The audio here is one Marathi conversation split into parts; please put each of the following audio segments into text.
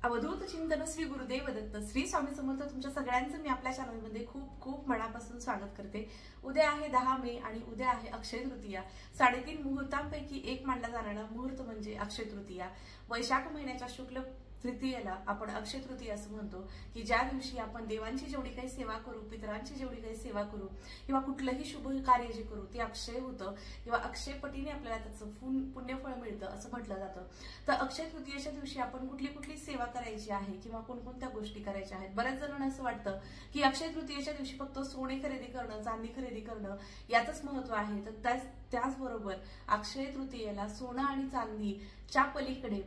अवधूत चिंतन श्री गुरुदेव दत्त श्री स्वामी समर्थ तुमच्या सगळ्यांचं मी आपल्या चॅनलमध्ये खूप खूप मनापासून स्वागत करते। उद्या आहे 10 मे आणि उद्या आहे अक्षय तृतीया। 3.5 मुहूर्तांपैकी एक मानला जाणारा मुहूर्त म्हणजे अक्षय तृतीया। वैशाख महिन्याच्या शुक्ल तृतीयेला आपण अक्षय तृतीया असं म्हणतो की ज्या दिवशी आपण देवांची जेवढी काही सेवा करू, पितरांची जेवढी काही सेवा करू किंवा कुठलंही शुभ कार्य जे करू ते अक्षय होतं किंवा अक्षय पटीने आपल्याला त्याचं पुण्यफळ मिळतं असं म्हटलं जातं। तर अक्षय तृतीयेच्या दिवशी आपण कुठली कुठली सेवा करायची आहे किंवा कोणकोणत्या गोष्टी करायच्या आहेत। बऱ्याच जणांना असं वाटतं की अक्षय तृतीयेच्या दिवशी फक्त सोने खरेदी करणं, चांदी खरेदी करणं यातच महत्व आहे। तर त्याचबरोबर अक्षय तृतीयेला सोनं आणि चांदीच्या पलीकडे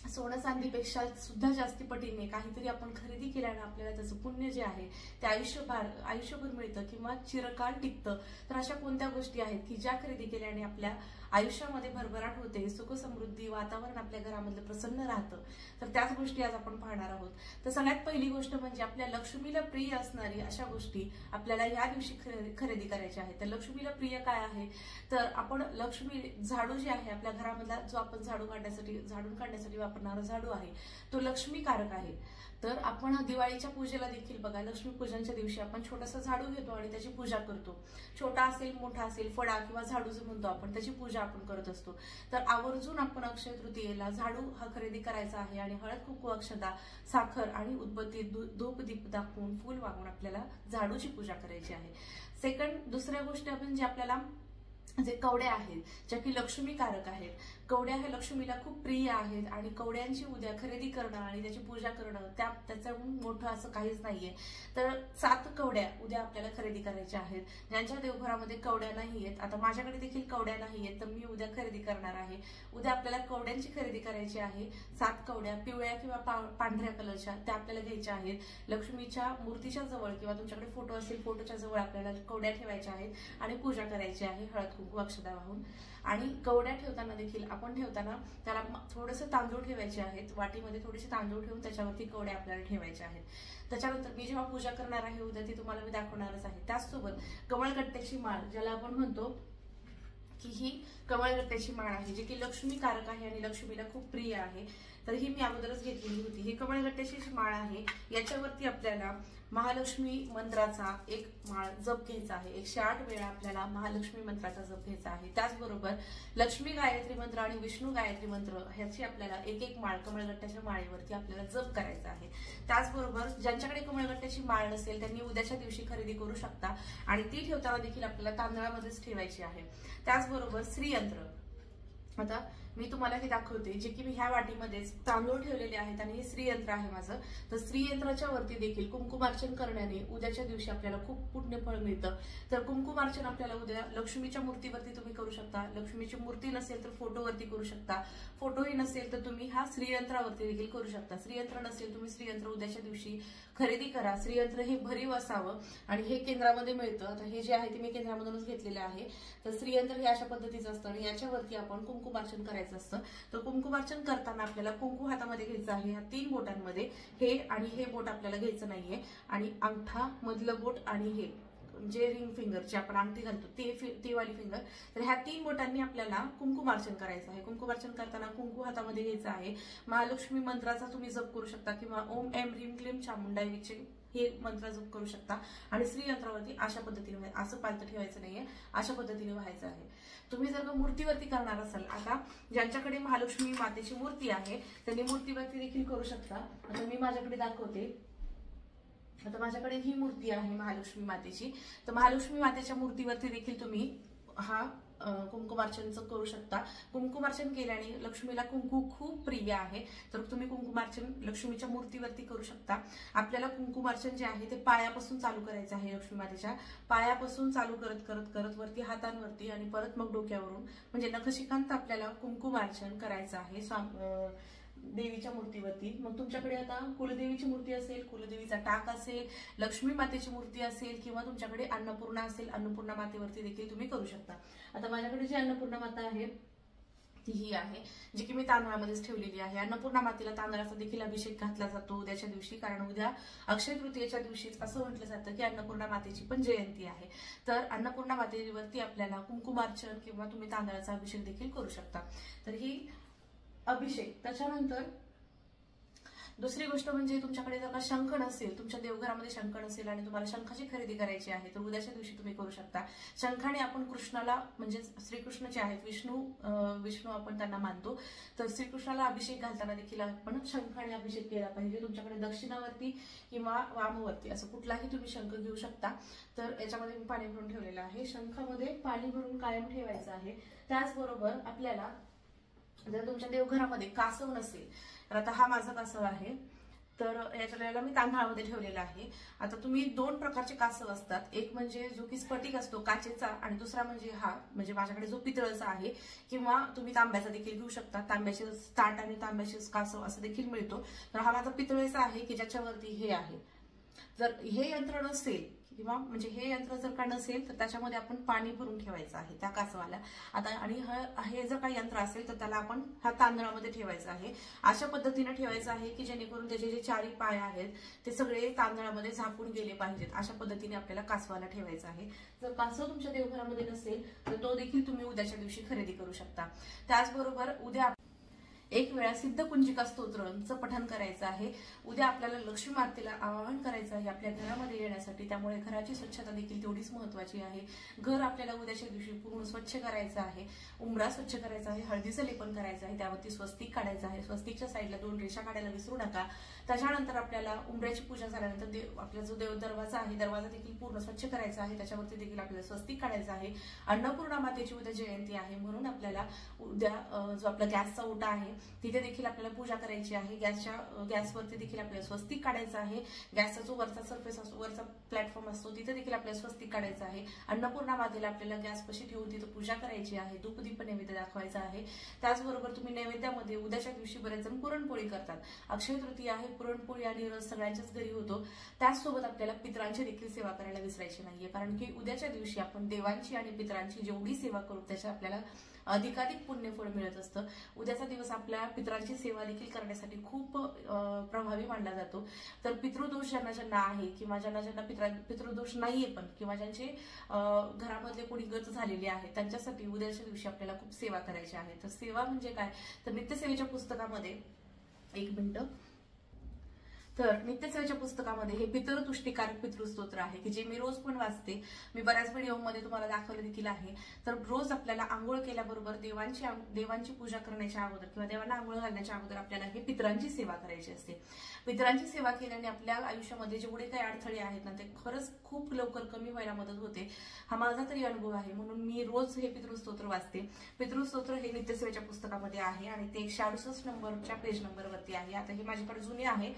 सोनं चांदीपेक्षा सुद्धा जास्ती पटीने काहीतरी आपण खरेदी केल्याने आपल्याला त्याचं पुण्य जे आहे ते आयुष्यभर मिळतं किंवा चिरकाल टिकतं। तर अशा कोणत्या गोष्टी आहेत की ज्या खरेदी केल्याने आपल्या आयुष्यामध्ये भरभराट होते, सुख समृद्धी, वातावरण आपल्या घरामधलं प्रसन्न राहतं। तर त्याच गोष्टी आज आपण पाहणार आहोत। तर सगळ्यात पहिली गोष्ट म्हणजे आपल्या लक्ष्मीला प्रिय असणारी अशा गोष्टी आपल्याला या दिवशी खरेदी करायच्या आहेत। तर लक्ष्मीला प्रिय काय आहे तर आपण लक्ष्मी झाडू जे आहे आपल्या घरामधला जो आपण झाडून काढण्यासाठी वापरणारा झाडू आहे तो लक्ष्मीकारक आहे। तर आपण दिवाळीच्या पूजेला देखील बघा, लक्ष्मी पूजनच्या दिवशी आपण छोटासा झाडू घेतो आणि त्याची पूजा करतो। छोटा असेल मोठा असेल फळा किंवा झाडू जो म्हणतो आपण त्याची पूजा आपण करत असतो। तर आवर्जून आपण अक्षय तृतीयेला झाडू हा खरेदी करायचा आहे आणि हळद कुंकू अक्षता साखर आणि उदबत्ती धूप दीप दाखवून फूल वाहून आपल्याला झाडूची पूजा करायची आहे। दुसऱ्या गोष्ट म्हणजे आपल्याला जे कवड्या आहेत ज्या की लक्ष्मीकारक आहेत, कवड्या हे लक्ष्मीला खूप प्रिय आहेत आणि कवड्यांची उद्या खरेदी करणं आणि त्याची पूजा करणं त्याच्याहून मोठं असं काहीच नाहीये। तर 7 कवड्या उद्या आपल्याला खरेदी करायच्या आहेत। ज्यांच्या देवघरामध्ये कवड्या नाहीयेत, आता माझ्याकडे देखील कवड्या नाहीयेत तर मी उद्या खरेदी करणार आहे। उद्या आपल्याला कवड्यांची खरेदी करायची आहे। 7 कवड्या पिवळ्या किंवा पांढऱ्या कलरच्या त्या आपल्याला घ्यायच्या आहेत। लक्ष्मीच्या मूर्तीच्या जवळ किंवा तुमच्याकडे फोटो असेल फोटोच्या जवळ आपल्याला कवड्या ठेवायच्या आहेत आणि पूजा करायची आहे हळद कुंकू अक्षता वाहून। आणि कवड्या ठेवताना देखील आपण ठेवताना त्याला थोडंसं तांदूळ ठेवायचे आहेत, वाटीमध्ये थोडेसे तांदूळ ठेवून त्याच्यावरती कवड्या आपल्याला ठेवायच्या आहेत। त्याच्यानंतर मी जेव्हा पूजा करणार आहे उद्या ती तुम्हाला मी दाखवणारच आहे। त्याचसोबत कमळगट्ट्याची माळ ज्याला आपण म्हणतो की ही कमळगट्ट्याची माळ आहे जी की लक्ष्मीकारक आहे आणि लक्ष्मीला खूप प्रिय आहे। तर ही मी अगोदरच घेतलेली होती। ही कमळगट्ट्याची माळ आहे, याच्यावरती आपल्याला महालक्ष्मी मंत्राचा एक माळ जप घ्यायचा आहे। 108 वेळा आपल्याला महालक्ष्मी मंत्राचा जप घ्यायचा आहे। त्याचबरोबर लक्ष्मी गायत्री मंत्र आणि विष्णू गायत्री मंत्र ह्याची आपल्याला एक माळ कमळगट्ट्याच्या माळेवरती आपल्याला जप करायचा आहे। त्याचबरोबर ज्यांच्याकडे कमळगट्ट्याची माळ नसेल त्यांनी उद्याच्या दिवशी खरेदी करू शकता आणि ती ठेवताना देखील आपल्याला तांदळामध्येच ठेवायची आहे। त्याचबरोबर श्रीयंत्र, आता मी तुम्हाला हे दाखवते जे की मी ह्या वाटीमध्ये तांदूळ ठेवलेले आहेत आणि हे श्रीयंत्र आहे माझं। तर श्रीयंत्राच्या वरती देखील कुंकुमार्चन करण्याने उद्याच्या दिवशी आपल्याला खूप पुण्यफळ मिळतं। तर कुंकुमार्चन आपल्याला उद्या लक्ष्मीच्या मूर्तीवरती तुम्ही करू शकता। लक्ष्मीची मूर्ती नसेल तर फोटोवरती करू शकता, फोटोही नसेल तर तुम्ही हा श्रीयंत्रावरती देखील करू शकता। श्रीयंत्र नसेल तुम्ही श्रीयंत्र उद्याच्या दिवशी खरेदी करा। श्रीयंत्र हे भरीव असावं आणि हे केंद्रामध्ये मिळतं। आता हे जे आहे ते मी केंद्रामधूनच घेतलेलं आहे। तर श्रीयंत्र हे अशा पद्धतीचं असतं आणि याच्यावरती आपण कुंकुमार्चन करायचं असतं। तर कुंकुमार्चन करताना आपल्याला कुंकू हातामध्ये घ्यायचं आहे। ह्या 3 बोटांमध्ये हे आणि हे बोट आपल्याला घ्यायचं नाहीये आणि अंगठा मधलं बोट आणि हे जे रिंग फिंगर जे आपण अंगठी घालतो ते वाली फिंगर, तर ह्या 3 बोटांनी आपल्याला कुंकुमार्चन करायचं आहे। कुंकुमार्चन करताना कुंकू हातामध्ये घ्यायचं आहे। महालक्ष्मी मंत्राचा तुम्ही जप करू शकता किंवा ओम ऐं ह्रीं क्लीं चामुंडाई विचे हे मंत्र जप करू शकता आणि श्रीयंत्रावरती अशा पद्धतीने असं पालतं ठेवायचं नाहीये, अशा पद्धतीने व्हायचं आहे। तुम्ही जर का मूर्तीवरती करणार असाल, आता ज्यांच्याकडे महालक्ष्मी मातेची मूर्ती आहे त्यांनी मूर्तीवरती देखील करू शकता। आता मी माझ्याकडे दाखवते। आता माझ्याकडे ही मूर्ती आहे महालक्ष्मी मातेची। तर महालक्ष्मी मातेच्या मूर्तीवरती देखील तुम्ही हा कुंकुमार्चनचं करू शकता। कुंकुमार्चन केल्याने लक्ष्मीला कुंकू खूप प्रिय आहे। तर तुम्ही कुंकुमार्चन लक्ष्मीच्या मूर्तीवरती करू शकता। आपल्याला कुंकुमार्चन जे आहे ते पायापासून चालू करायचं आहे। लक्ष्मी मातेच्या पायापासून चालू करत करत करत वरती हातांवरती आणि परत मग डोक्यावरून म्हणजे नखशिखांत आपल्याला कुंकुमार्चन करायचं आहे देवीच्या मूर्तीवरती। मग तुमच्याकडे आता कुलदेवीची मूर्ती असेल, कुलदेवीचा टाक असेल, लक्ष्मी मातेची मूर्ती असेल किंवा तुमच्याकडे अन्नपूर्णा असेल, अन्नपूर्णा मातेवरती देखील तुम्ही करू शकता। आता माझ्याकडे जी अन्नपूर्णा माता आहे ती ही आहे जी की मी तांदळामध्येच ठेवलेली आहे। अन्नपूर्णा मातेला तांदळाचा देखील अभिषेक घातला जातो उद्याच्या दिवशी, कारण उद्या अक्षय तृतीयेच्या दिवशीच असं म्हटलं जातं की अन्नपूर्णा मातेची पण जयंती आहे। तर अन्नपूर्णा मातेवरती आपल्याला कुंकुमार्चन किंवा तुम्ही तांदळाचा अभिषेक देखील करू शकता। तर ही अभिषेक त्याच्यानंतर दुसरी गोष्ट म्हणजे तुमच्याकडे जर का शंख नसेल, तुमच्या देवघरामध्ये शंख नसेल आणि तुम्हाला शंखाची खरेदी करायची आहे तर उद्याच्या दिवशी तुम्ही करू शकता. शंखाने आपण कृष्णाला म्हणजे श्रीकृष्ण जे आहेत विष्णू आपण त्यांना मानतो, तर श्रीकृष्णाला अभिषेक घालताना देखील आपण शंखाने अभिषेक केला पाहिजे. तुमच्याकडे दक्षिणावरती किंवा वामवरती असं कुठलाही तुम्ही शंख घेऊ शकता. तर याच्यामध्ये मी पाणी भरून ठेवलेलं आहे. शंखामध्ये पाणी भरून कायम ठेवायचं आहे. त्याचबरोबर आपल्याला जर तुमच्या देवघरामध्ये कासव नसेल, तर आता हा माझा कासव आहे, तर याच्याला मी तांदळामध्ये ठेवलेला आहे. आता तुम्ही दोन प्रकारचे कासव असतात, एक म्हणजे जो की स्फटिक असतो काचेचा, आणि दुसरा म्हणजे हा म्हणजे माझ्याकडे जो पितळचा आहे, किंवा तुम्ही तांब्याचा देखील घेऊ शकता. तांब्याचे ताट आणि तांब्याचे कासव असं देखील मिळतो. तर हा माझा पितळेचा आहे की ज्याच्यावरती हे आहे. जर हे यंत्र नसेल किंवा म्हणजे हे यंत्र जर का नसेल तर त्याच्यामध्ये आपण पाणी भरून ठेवायचं आहे त्या कासवाला. आता आणि हे जर काही यंत्र असेल तर त्याला आपण हा तांदळामध्ये ठेवायचं आहे. अशा पद्धतीने ठेवायचं आहे की जेणेकरून त्याचे जे चारी पाय आहेत ते सगळे तांदळामध्ये झाकून गेले पाहिजेत. अशा पद्धतीने आपल्याला कासवाला ठेवायचं आहे. जर कासव तुमच्या देवघरामध्ये नसेल तर तो देखील तुम्ही उद्याच्या दिवशी खरेदी करू शकता. त्याचबरोबर उद्या एक वेळा सिद्ध कुंजिका स्तोत्रचं पठण करायचं आहे. उद्या आपल्याला लक्ष्मी मातेला आवाहन करायचं आहे आपल्या घरामध्ये येण्यासाठी. त्यामुळे घराची स्वच्छता देखील तेवढीच महत्वाची आहे. घर आपल्याला उद्याच्या दिवशी पूर्ण स्वच्छ करायचं आहे. उंबरा स्वच्छ करायचा आहे, हळदीचं लेपन करायचं आहे, त्यावरती स्वस्तिक काढायचं आहे. स्वस्तिकच्या साईडला 2 रेषा काढायला विसरू नका. त्याच्यानंतर आपल्याला उंबऱ्याची पूजा झाल्यानंतर आपला जो देव दरवाजा आहे, दरवाजा देखील पूर्ण स्वच्छ करायचा आहे. त्याच्यावरती देखील आपल्याला स्वस्तिक काढायचं आहे. अन्नपूर्णा मातेची उद्या जयंती आहे, म्हणून आपल्याला उद्या जो आपला गॅसचा ओटा आहे तिथे देखील आपल्याला पूजा करायची आहे. गॅसवरती देखील आपल्याला स्वस्तिक काढायचं आहे. गॅसचा जो वरचा सरफेस असतो, वरचा प्लॅटफॉर्म असतो, तिथे देखील आपल्याला स्वस्तिक काढायचं आहे. अन्नपूर्णा मातेला आपल्याला गॅस पशी ठेवून तिथे पूजा करायची आहे. धूपदीप नैवेद्य दाखवायचा आहे. त्याचबरोबर तुम्ही नैवेद्यामध्ये उद्याच्या दिवशी बरेच जण पुरणपोळी करतात. अक्षय तृतीया आहे, पुरणपोळी आणि रस सगळ्यांच्याच घरी होतो. त्याचसोबत आपल्याला पितरांची देखील सेवा करायला विसरायची नाहीये, कारण की उद्याच्या दिवशी आपण देवांची आणि पितरांची जेवढी सेवा करू त्याच्या आपल्याला अधिकाधिक पुण्यफळ मिळत असतं. उद्याचा दिवस आपल्या पितरांची सेवा देखील करण्यासाठी खूप प्रभावी मानला जातो. तर पितृदोष ज्यांना ज्यांना आहे किंवा ज्यांना ज्यांना पितृदोष नाहीये पण किंवा ज्यांचे घरामधले कोणी गत झालेले आहे त्यांच्यासाठी उद्याच्या दिवशी आपल्याला खूप सेवा करायची आहे. तर सेवा म्हणजे काय, तर नित्यसेवेच्या पुस्तकामध्ये एक मिनिट, तर नित्यसेवेच्या पुस्तकामध्ये हे पितृतुष्टिकारक पितृस्तोत्र आहे की जे मी रोज पण वाचते. मी बऱ्याच व्हिडिओमध्ये तुम्हाला दाखवलं देखील आहे. तर रोज आपल्याला आंघोळ केल्याबरोबर देवांची पूजा करण्याच्या अगोदर किंवा देवांना आंघोळ घालण्याच्या अगोदर आपल्याला हे पितरांची सेवा करायची असते. पितरांची सेवा केल्याने आपल्या आयुष्यामध्ये जेवढे काही अडथळे आहेत ना ते खरंच खूप लवकर कमी व्हायला मदत होते. हा माझा तरी अनुभव आहे, म्हणून मी रोज हे पितृस्तोत्र वाचते. पितृस्तोत्र हे नित्यसेवेच्या पुस्तकामध्ये आहे आणि ते 168 नंबरच्या पेज नंबरवरती आहे. आता हे माझ्याकडे जुने आहे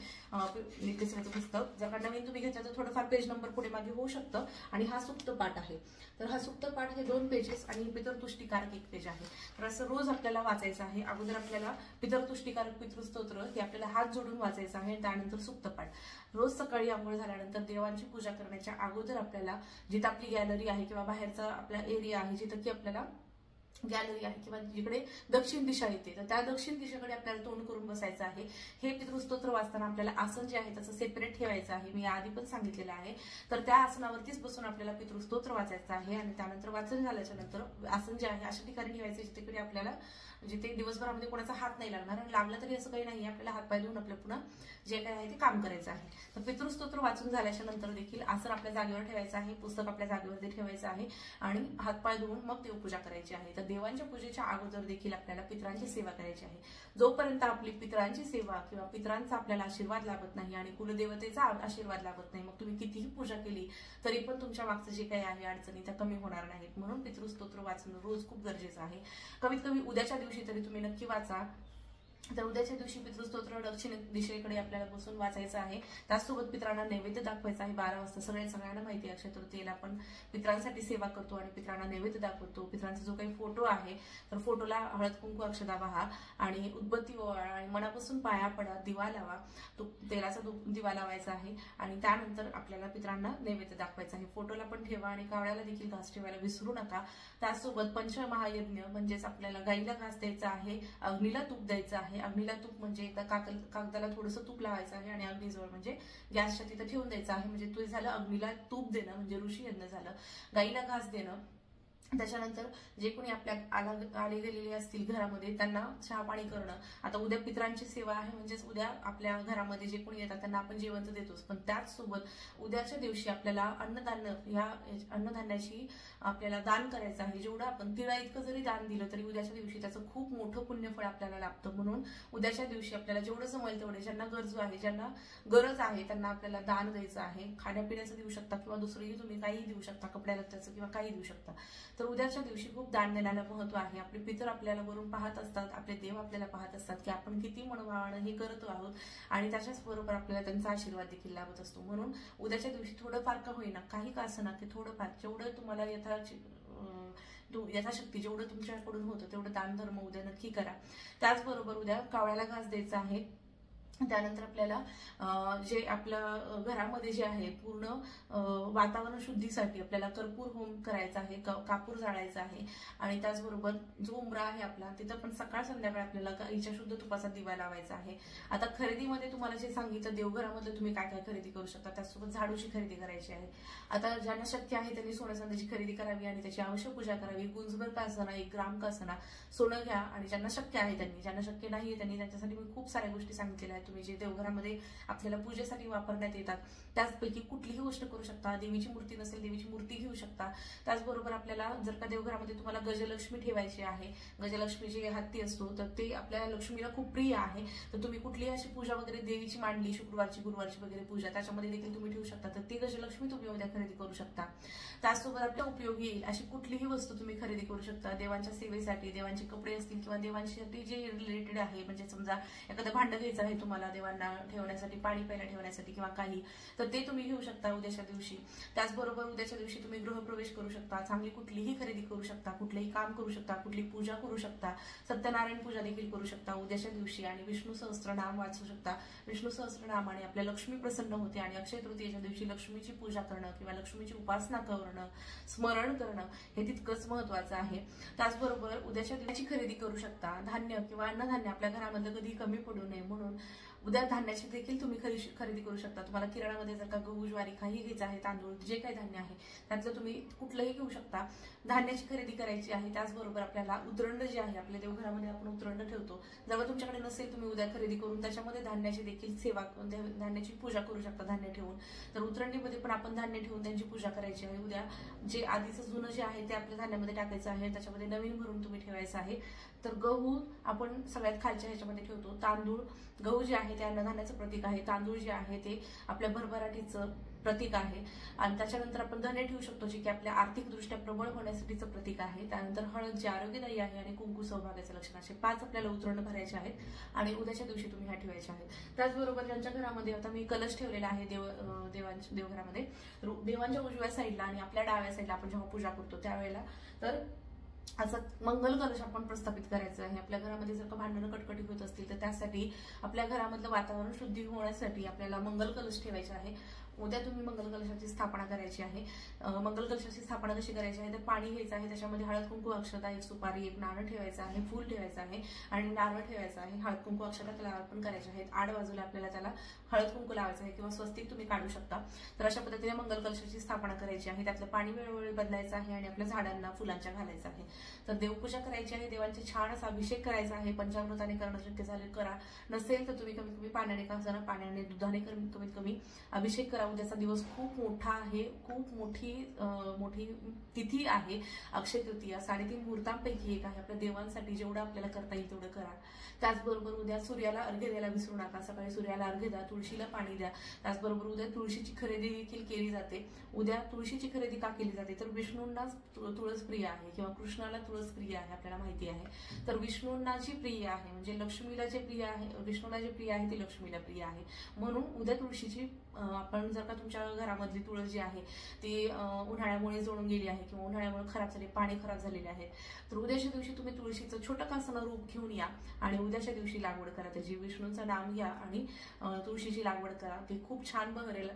नित्यसेवेचं पुस्तक. जर का नवीन तुम्ही घेतलं तर थोडंफार पेज नंबर पुढे मागे होऊ शकतं. आणि हा सुक्त पाठ आहे. तर हा सुक्त पाठ हे 2 पेजेस आणि पितृतुष्टिकारक 1 पेज आहे. तर असं रोज आपल्याला वाचायचं आहे. अगोदर आपल्याला पितृतुष्टिकारक पितृस्तोत्र हे आपल्याला हात जोडून वाचायचं आहे. त्यानंतर सुक्त पाठ. रोज सकाळी आंघोळ झाल्यानंतर देवांची पूजा करण्याच्या अगोदर आपल्याला जिथं आपली गॅलरी आहे किंवा बाहेरचा आपला एरिया आहे जिथं की आपल्याला गॅलरी आहे किंवा जिकडे दक्षिण दिशा येते तर त्या दक्षिण दिशेकडे आपल्याला तोंड करून बसायचं आहे. हे पितृस्तोत्र वाचताना आपल्याला आसन जे आहे त्याचं सेपरेट ठेवायचं आहे. मी आधी पण सांगितलेलं आहे. तर त्या आसनावरतीच बसून आपल्याला पितृस्तोत्र वाचायचं आहे. आणि त्यानंतर वाचन झाल्याच्या नंतर आसन जे आहे अशा ठिकाणी ठेवायचं जिथे आपल्याला जिथे दिवसभरामध्ये कोणाचा हात नाही लागणार. आणि लागला तरी असं काही नाही, आपल्याला हातपाय धुवून आपलं पुन्हा जे काही आहे ते काम करायचं आहे. तर पितृस्तोत्र वाचून झाल्याच्या नंतर देखील आसन आपल्या जागेवर ठेवायचं आहे, पुस्तक आपल्या जागेवरती ठेवायचं आहे आणि हातपाय धुवून मग देवपूजा करायची आहे. तर देवांच्या पूजेच्या अगोदर देखील आपल्याला पितरांची सेवा करायची आहे. जोपर्यंत आपली पितरांची सेवा किंवा पितरांचा आपल्याला आशीर्वाद लाभत नाही आणि कुलदेवतेचा आशीर्वाद लाभत नाही, मग तुम्ही कितीही पूजा केली तरी पण तुमच्या मागचं जे काही आहे अडचणी त्या कमी होणार नाहीत. म्हणून पितृस्तोत्र वाचणं रोज खूप गरजेचं आहे. कमीत कमी उद्याच्या दिवशी तरी तुम्ही नक्की वाचा. तर उद्याच्या दिवशी पितृस्तोत्र दक्षिण दिशेकडे आपल्याला बसून वाचायचं आहे. त्याचसोबत पितरांना नैवेद्य दाखवायचा आहे 12 वाजता. सगळ्यांना माहिती आहे अक्षय तृतीयेला आपण पितरांसाठी सेवा करतो आणि पितरांना नैवेद्य दाखवतो. पितरांचा जो काही फोटो आहे तर फोटोला हळद कुंकू अक्षता वाहा आणि उदबत्ती ओवाळा आणि मनापासून पाया पडा, दिवा लावा. तो तेलाचा दिवा लावायचा आहे आणि त्यानंतर आपल्याला पितरांना नैवेद्य दाखवायचा आहे. फोटोला पण ठेवा आणि कावळ्याला देखील घास ठेवायला विसरू नका. त्याचसोबत पंचमहायज्ञ म्हणजेच आपल्याला गाईला घास द्यायचा आहे, अग्नीला तूप द्यायचं आहे. अग्नीला तूप म्हणजे एकदा कागदाला थोडंसं तूप लावायचं आहे आणि अग्नीजवळ म्हणजे गॅसच्या तिथं ठेवून द्यायचं आहे. म्हणजे ते झालं अग्नीला तूप देणं म्हणजे ऋषी यज्ञ झालं. गाईला घास देणं त्याच्यानंतर जे कोणी आपल्या आले गेलेले असतील घरामध्ये त्यांना चहा पाणी करणं. आता उद्या पितरांची सेवा आहे, म्हणजेच उद्या आपल्या घरामध्ये जे कोणी येतात त्यांना आपण जेवण तर देतोच, पण त्याच सोबत उद्याच्या दिवशी आपल्याला अन्नधान्याची आपल्याला दान करायचं आहे. जेवढं आपण तिळा इतकं जरी दान दिलं तरी उद्याच्या दिवशी त्याचं खूप मोठं पुण्यफळ आपल्याला लाभतं. म्हणून उद्याच्या दिवशी आपल्याला जेवढं जमेल तेवढे, ज्यांना गरजू आहे, ज्यांना गरज आहे त्यांना आपल्याला दान द्यायचं आहे. खाण्यापिण्याचं देऊ शकता किंवा दुसरंही तुम्ही काही देऊ शकता, कपड्या लत्त्याचं किंवा काही देऊ शकता. तर उद्याच्या दिवशी खूप दान देण्याला महत्व आहे. आपले पितर आपल्याला वरून पाहत असतात, आपले देव आपल्याला पाहत असतात की आपण किती मनभावानं हे करतो आहोत, आणि त्याच्याच बरोबर आपल्याला त्यांचा आशीर्वाद देखील लाभत असतो. म्हणून उद्याच्या दिवशी थोडंफार का होईना, काही का असं ना, की थोडंफार जेवढं तुम्हाला यथाशक्ती जेवढं तुमच्याकडून होतं तेवढं दान धर्म उद्या नक्की करा. त्याचबरोबर उद्या कावळ्याला घास द्यायचा आहे. त्यानंतर आपल्याला जे आपल्या घरामध्ये जे आहे पूर्ण वातावरण शुद्धीसाठी आपल्याला कर्पूर होम करायचा आहे, कापूर जाळायचा आहे. आणि त्याचबरोबर जो उंबरा आहे आपला तिथं पण सकाळ संध्याकाळ आपल्याला गाईच्या शुद्ध तुपाचा दिवा लावायचा आहे. आता खरेदीमध्ये तुम्हाला जे सांगितलं देवघरामधलं तुम्ही काय काय खरेदी करू शकता, त्यासोबत झाडूची खरेदी करायची आहे. आता ज्यांना शक्य आहे त्यांनी सोन्या चांदीची खरेदी करावी आणि त्याची आवश्यक पूजा करावी. गुंजभर का असना, 1 ग्राम का असना सोनं घ्या. आणि ज्यांना शक्य आहे त्यांनी, ज्यांना शक्य नाही त्यांनी, त्यांच्यासाठी मी खूप साऱ्या गोष्टी सांगितलेल्या आहेत तुम्ही जे देवघरामध्ये आपल्याला पूजेसाठी वापरण्यात येतात त्याचपैकी कुठलीही गोष्ट करू शकता. देवीची मूर्ती नसेल देवीची मूर्ती घेऊ शकता. त्याचबरोबर आपल्याला जर का देवघरामध्ये तुम्हाला गजलक्ष्मी ठेवायची आहे, गजलक्ष्मी जे हत्ती असतो तर ते आपल्या लक्ष्मीला खूप प्रिय आहे, तर तुम्ही कुठलीही अशी पूजा वगैरे देवीची मांडली, शुक्रवारची गुरुवारची वगैरे पूजा त्याच्यामध्ये देखील तुम्ही ठेवू शकता, तर ती गजलक्ष्मी तुम्ही उद्या खरेदी करू शकता. त्याचसोबत आपल्या उपयोगी येईल अशी कुठलीही वस्तू तुम्ही खरेदी करू शकता. देवांच्या सेवेसाठी, देवांचे कपडे असतील किंवा देवांसाठी जे रिलेटेड आहे, म्हणजे समजा एखादं भांडं घ्यायचं आहे तुम्हाला देवांना ठेवण्यासाठी, पाणी प्यायला ठेवण्यासाठी किंवा काही, तर ते तुम्ही घेऊ शकता उद्याच्या दिवशी. त्याचबरोबर उद्याच्या दिवशी तुम्ही गृहप्रवेश करू शकता, चांगली कुठलीही खरेदी करू शकता, कुठलेही काम करू शकता, कुठली पूजा करू शकता, सत्यनारायण पूजा देखील करू शकता उद्याच्या दिवशी. आणि विष्णू सहस्त्रनाम वाचू शकता. विष्णू सहस्त्रनामाने आपल्या लक्ष्मी प्रसन्न होते. आणि अक्षय तृतीयेच्या दिवशी लक्ष्मीची पूजा करणं किंवा लक्ष्मीची उपासना करणं, स्मरण करणं हे तितकंच महत्वाचं आहे. त्याचबरोबर उद्याच्या दिवशी खरेदी करू शकता. धान्य किंवा अन्नधान्य आपल्या घरामध्ये कधी कमी पडू नये म्हणून उद्या धान्याची देखील तुम्ही खरेदी करू शकता. तुम्हाला किराणामध्ये जर का गहू, ज्वारी काही घ्यायचं आहे, तांदूळ, जे काही धान्य आहे त्यातलं तुम्ही कुठलंही घेऊ शकता. धान्याची खरेदी करायची आहे. त्याचबरोबर आपल्याला उतरंड जे आहे, आपल्या देवघरामध्ये आपण उतरंड ठेवतो, जर तुमच्याकडे नसेल तुम्ही उद्या खरेदी करून त्याच्यामध्ये धान्याची देखील सेवा, धान्याची पूजा करू शकता धान्य ठेवून. तर उतरंडीमध्ये पण आपण धान्य ठेवून त्यांची पूजा करायची आहे. उद्या जे आधीचं जुनं जे आहे ते आपल्या धान्यामध्ये टाकायचं आहे, त्याच्यामध्ये नवीन भरून तुम्ही ठेवायचं आहे. तर गहू आपण सगळ्यात खालच्या ह्याच्यामध्ये ठेवतो. तांदूळ, गहू जे आहे ते अन्नधान्याचं प्रतीक आहे, तांदूळ जे आहे ते आपल्या भरभराटीचं प्रतीक आहे. आणि त्याच्यानंतर आपण धने ठेवू शकतो जे की आपल्या आर्थिकदृष्ट्या प्रबळ होण्यासाठीचं प्रतीक आहे. त्यानंतर हळद जे आरोग्यदायी आहे आणि कुंकू सौभाग्याचं लक्षण, असे 5 आपल्याला उतरंड भरायचे आहेत आणि उद्याच्या दिवशी तुम्ही ह्या ठेवायच्या आहेत. त्याचबरोबर ज्यांच्या घरामध्ये आता मी कलश ठेवलेला आहे देवघरामध्ये, देवांच्या उजव्या साईडला आणि आपल्या डाव्या साईडला आपण जेव्हा पूजा करतो त्यावेळेला तर असं मंगल कलश आपण प्रस्थापित करायचं आहे. आपल्या घरामध्ये जर का भांडणं कटकटी होत असतील तर त्यासाठी आपल्या घरामधलं वातावरण शुद्धी होण्यासाठी आपल्याला मंगल कलश ठेवायचे आहे. उद्या तुम्ही मंगल कलशाची स्थापना करायची आहे. मंगल कलशाची स्थापना कशी करायची आहे, तर पाणी घ्यायचं आहे, त्याच्यामध्ये हळद कुंकू अक्षता, 1 सुपारी, 1 नारळ ठेवायचं आहे, फूल ठेवायचं आहे आणि नारळ ठेवायचं आहे. हळद कुंकू अक्षता त्याला अर्पण करायचे आहेत. आड बाजूला आपल्याला त्याला हळद कुंकू लावायचं आहे किंवा स्वस्तिक तुम्ही काढू शकता. तर अशा पद्धतीने मंगल कलशाची स्थापना करायची आहे. त्यातलं पाणी वेळोवेळी बदलायचं आहे आणि आपल्या झाडांना फुलांच्या घालायचं आहे. तर देवपूजा करायची आहे, देवांचे छान असा अभिषेक करायचा आहे. पंचामृताने करणं शक्य झाले करा, नसेल तर तुम्ही कमीत कमी पाण्याने का असणार, पाण्याने दुधाने कमीत कमी अभिषेक करा. उद्याचा दिवस खूप मोठा आहे, खूप मोठी तिथी आहे अक्षय तृतीया. 3.5 मुहूर्तांपैकी एक आहे. आपल्या देवांसाठी जेवढं आपल्याला करता येईल तेवढं करा. त्याचबरोबर उद्या सूर्याला अर्घ्य द्यायला विसरू नका. सकाळी सूर्याला अर्घ्य द्या, तुळशीला पाणी द्या. त्याचबरोबर उद्या तुळशीची खरेदी देखील केली जाते. उद्या तुळशीची खरेदी का केली जाते, तर विष्णूंना तुळस प्रिय आहे किंवा कृष्णाला तुळस प्रिय आहे आपल्याला माहिती आहे. तर विष्णूंना जी प्रिय आहे म्हणजे लक्ष्मीला जे प्रिय आहे, विष्णूला जे प्रिय आहे ते लक्ष्मीला प्रिय आहे. म्हणून उद्या तुळशीची आपण जर का तुमच्या घरामधली तुळस जी आहे ती उन्हाळ्यामुळे जळून गेली आहे किंवा उन्हाळ्यामुळे खराब झाली, पाणी खराब झालेले आहे, तर उद्याच्या दिवशी तुम्ही तुळशीचं छोटं कासनं रूप घेऊन या आणि उद्याच्या दिवशी लागवड करा. त्याची विष्णूंचं नाम घ्या आणि तुळशीची लागवड करा. ते खूप छान बहरेल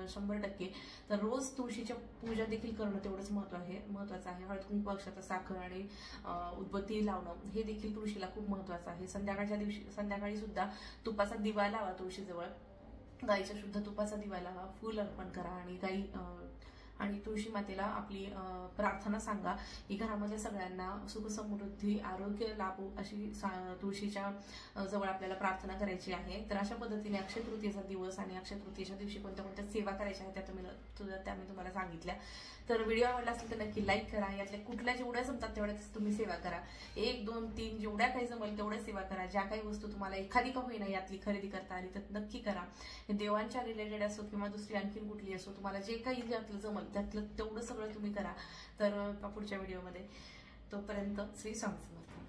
100%. तर रोज तुळशीच्या पूजा देखील करणं तेवढंच महत्वाचं आहे. हळद कुंकू अक्षता, साखर आणि उदबत्ती लावणं हे देखील तुळशीला खूप महत्वाचं आहे. संध्याकाळी सुद्धा तुपाचा दिवा लावा तुळशीजवळ, गाईच्या शुद्ध तुपाचा दिवा लावा, फूल अर्पण करा आणि आणि तुळशी मातेला आपली प्रार्थना सांगा की घरामध्ये सगळ्यांना सुख समृद्धी आरोग्य लाभो अशी तुळशीच्या जवळ आपल्याला प्रार्थना करायची आहे। तर अशा पद्धतीने अक्षय तृतीयेचा दिवस आणि अक्षय तृतीयेच्या दिवशी कोणत्या कोणत्या सेवा करायच्या आहेत त्या मी तुम्हाला सांगितल्या। तर व्हिडिओ आवडला असेल तर नक्की लाईक करा, यातल्या कुठल्या जेवढ्या जमतात तेवढ्याच तुम्ही सेवा करा, 1 2 3 जेवढ्या काही जमेल तेवढ्या सेवा करा। ज्या काही वस्तू तुम्हाला एखादी का होईना यातली खरेदी करता आली तर नक्की करा, देवांच्या रिलेटेड असो किंवा दुसरी आणखीन कुठली असो, तुम्हाला जे काही यातलं जमल त्यातलं तेवढं सगळं तुम्ही करा। तर पुढच्या व्हिडिओमध्ये तोपर्यंत श्री स्वामी समर्थ।